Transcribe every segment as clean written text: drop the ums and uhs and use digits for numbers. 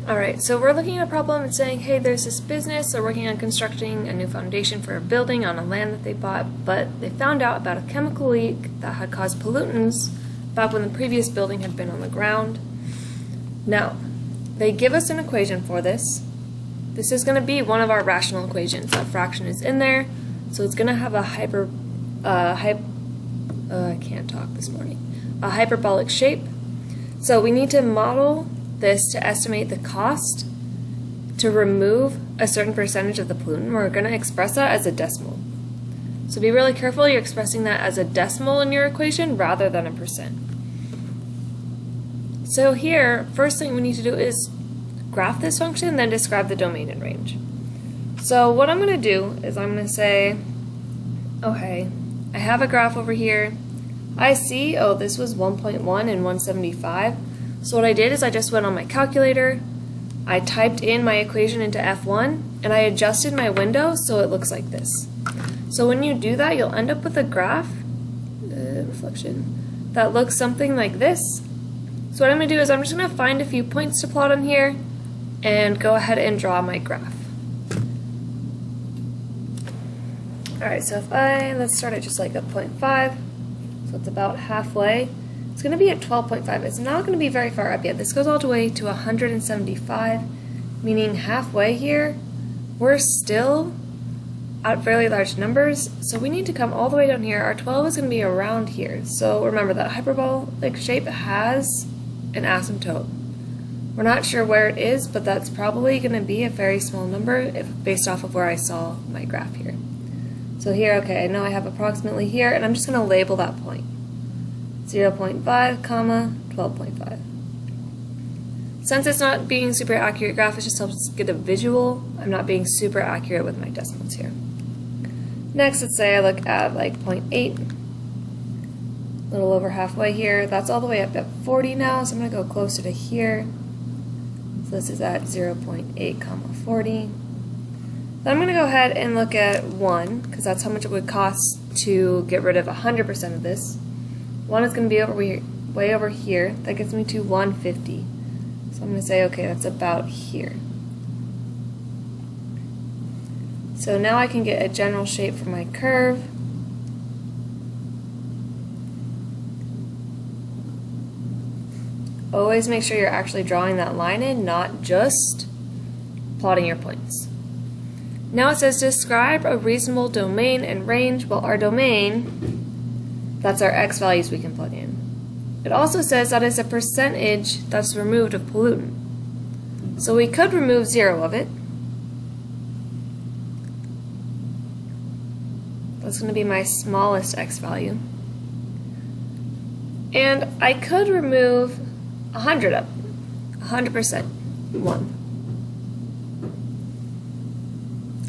Alright, so we're looking at a problem and saying, hey, there's this business, they're working on constructing a new foundation for a building on a land that they bought, but they found out about a chemical leak that had caused pollutants back when the previous building had been on the ground. Now, they give us an equation for this. This is going to be one of our rational equations. That fraction is in there, so it's going to have a I can't talk this morning. A hyperbolic shape. So we need to model this to estimate the cost to remove a certain percentage of the pollutant. We're going to express that as a decimal. So be really careful you're expressing that as a decimal in your equation rather than a percent. So here, first thing we need to do is graph this function, then describe the domain and range. So what I'm going to do is I'm going to say, okay, I have a graph over here. I see, oh, this was 1.1 and 175. So what I did is I just went on my calculator, I typed in my equation into F1, and I adjusted my window so it looks like this. So when you do that, you'll end up with a graph, reflection, that looks something like this. So what I'm going to do is I'm just going to find a few points to plot on here and go ahead and draw my graph. Alright, so let's start at just like a 0.5, so it's about halfway. It's going to be at 12.5. It's not going to be very far up yet. This goes all the way to 175, meaning halfway here, we're still at fairly large numbers, so we need to come all the way down here. Our 12 is going to be around here. So remember that hyperbolic shape has an asymptote. We're not sure where it is, but that's probably going to be a very small number based off of where I saw my graph here. So here, okay, I know I have approximately here, and I'm just going to label that point. 0.5, comma, 12.5. Since it's not being super accurate graph, it just helps get a visual. I'm not being super accurate with my decimals here. Next, let's say I look at like 0.8, a little over halfway here. That's all the way up to 40 now, so I'm going to go closer to here. So this is at 0.8, comma, 40. Then I'm going to go ahead and look at 1, because that's how much it would cost to get rid of 100% of this. 1 is going to be way over here. That gets me to 150. So I'm going to say, okay, that's about here. So now I can get a general shape for my curve. Always make sure you're actually drawing that line in, not just plotting your points. Now it says describe a reasonable domain and range. Well, our domain, that's our x values we can plug in. It also says that is a percentage that's removed of pollutant. So we could remove 0 of it. That's going to be my smallest x value. And I could remove 100 of it. 100%. 1.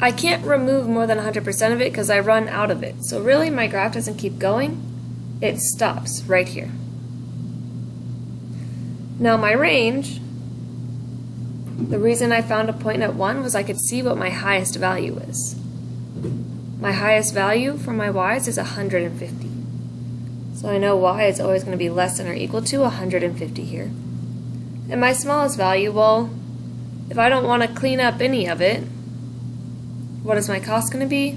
I can't remove more than 100% of it because I run out of it. So really my graph doesn't keep going. It stops right here. Now my range, the reason I found a point at 1 was I could see what my highest value is. My highest value for my y's is 150. So I know y is always going to be less than or equal to 150 here. And my smallest value, well, if I don't want to clean up any of it, what is my cost going to be?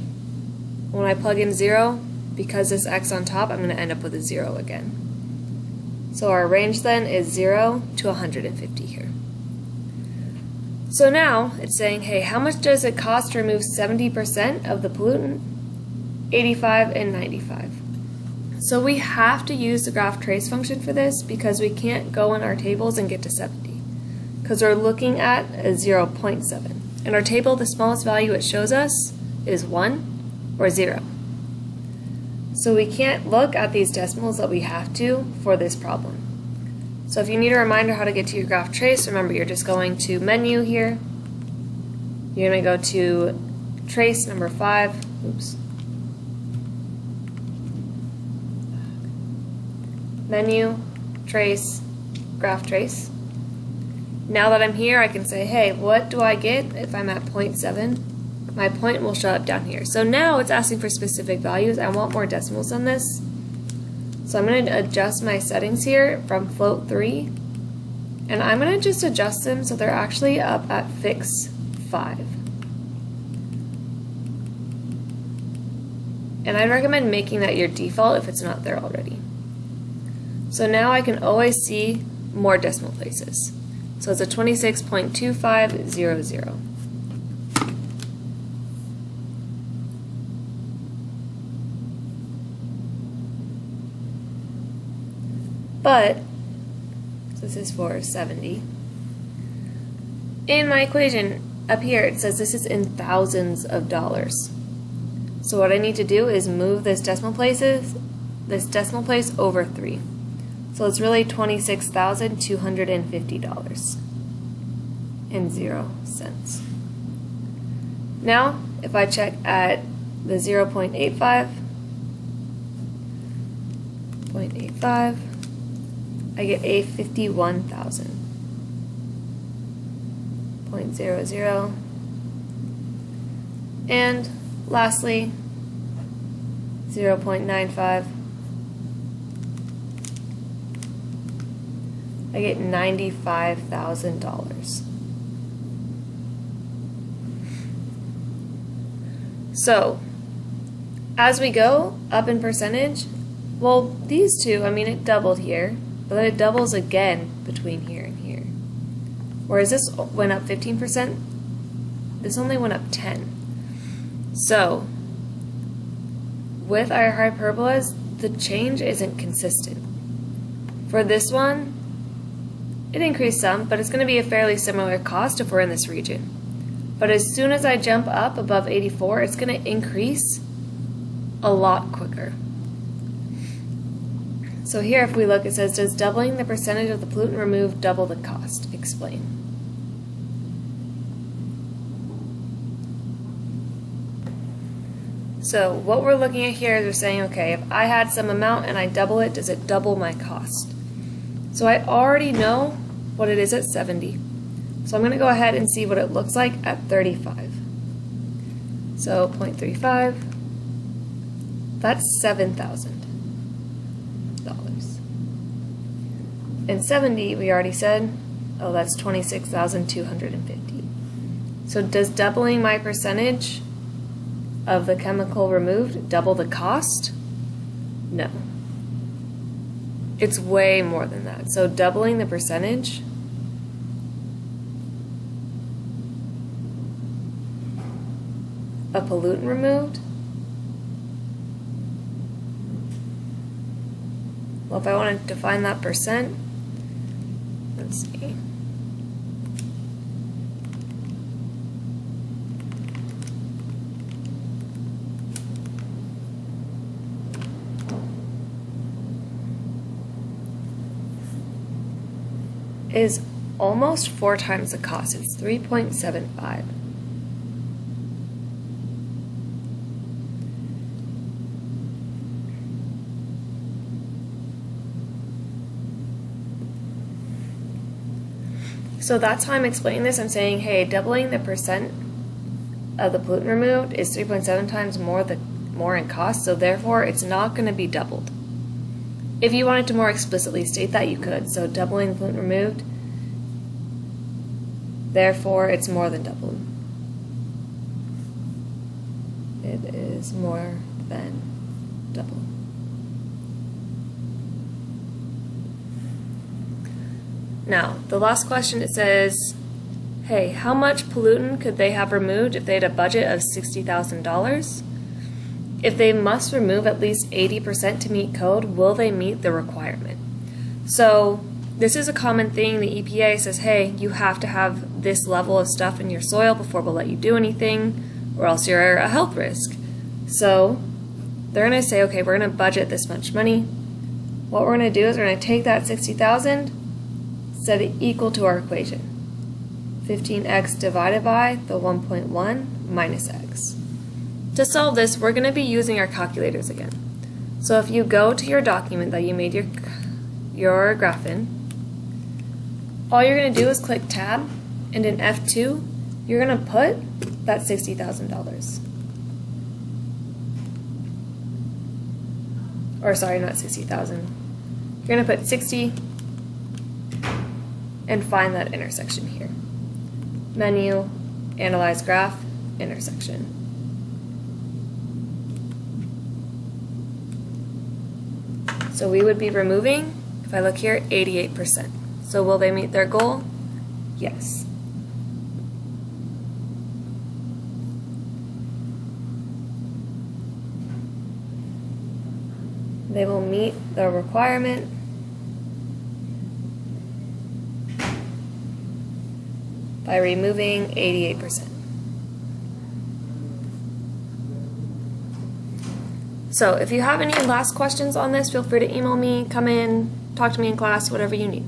When I plug in 0, because this x on top, I'm going to end up with a 0 again. So our range then is 0 to 150 here. So now it's saying, hey, how much does it cost to remove 70% of the pollutant? 85 and 95. So we have to use the graph trace function for this because we can't go in our tables and get to 70 because we're looking at a 0.7. In our table, the smallest value it shows us is 1 or 0. So we can't look at these decimals that we have to for this problem. So if you need a reminder how to get to your graph trace, remember you're just going to menu here. You're going to go to trace number 5. Oops. Menu, trace, graph trace. Now that I'm here, I can say, hey, what do I get if I'm at 0.7? My point will show up down here. So now it's asking for specific values. I want more decimals than this. So I'm going to adjust my settings here from float 3 And I'm going to just adjust them so they're actually up at fix 5. And I'd recommend making that your default if it's not there already. So now I can always see more decimal places. So it's a 26.2500. But, so this is for 70. In my equation up here, it says this is in thousands of dollars. So what I need to do is move this decimal place over 3. So it's really $26,250 and 0 cents. Now, if I check at the 0.85, I get a 51,000.00. And lastly, 0.95, I get $95,000. So, as we go up in percentage, well, these two, I mean, it doubled here, but then it doubles again between here and here. Whereas this went up 15%, this only went up 10. So, with our hyperbolas, the change isn't consistent. For this one, it increased some, but it's going to be a fairly similar cost if we're in this region. But as soon as I jump up above 84, it's going to increase a lot quicker. So here, if we look, it says, does doubling the percentage of the pollutant removed double the cost? Explain. So what we're looking at here is we're saying, okay, if I had some amount and I double it, does it double my cost? So I already know what it is at 70. So I'm going to go ahead and see what it looks like at 35. So 0.35, that's $7,000. And 70, we already said, oh, that's 26,250. So does doubling my percentage of the chemical removed double the cost? No. It's way more than that. So doubling the percentage of pollutant removed, well, if I wanted to find that percent, let's see. Is almost 4 times the cost. It's 3.75. So that's how I'm explaining this. I'm saying, hey, doubling the percent of the pollutant removed is 3.7 times more in cost, so therefore it's not going to be doubled. If you wanted to more explicitly state that, you could. So doubling the pollutant removed, therefore it's more than doubled. It is more than double. Now, the last question, it says, hey, how much pollutant could they have removed if they had a budget of $60,000? If they must remove at least 80% to meet code, will they meet the requirement? So this is a common thing. The EPA says, hey, you have to have this level of stuff in your soil before we'll let you do anything, or else you're a health risk. So they're going to say, okay, we're going to budget this much money. What we're going to do is we're going to take that 60,000, set it equal to our equation. 15x divided by the 1.1 minus x. To solve this, we're going to be using our calculators again. So if you go to your document that you made your graph in, all you're going to do is click tab, and in F2, you're going to put that $60,000. Or sorry, not 60,000. You're going to put 60 and find that intersection here. Menu, analyze graph, intersection. So we would be removing, if I look here, 88%. So will they meet their goal? Yes. They will meet the requirement by removing 88%. So if you have any last questions on this, feel free to email me, come in, talk to me in class, whatever you need.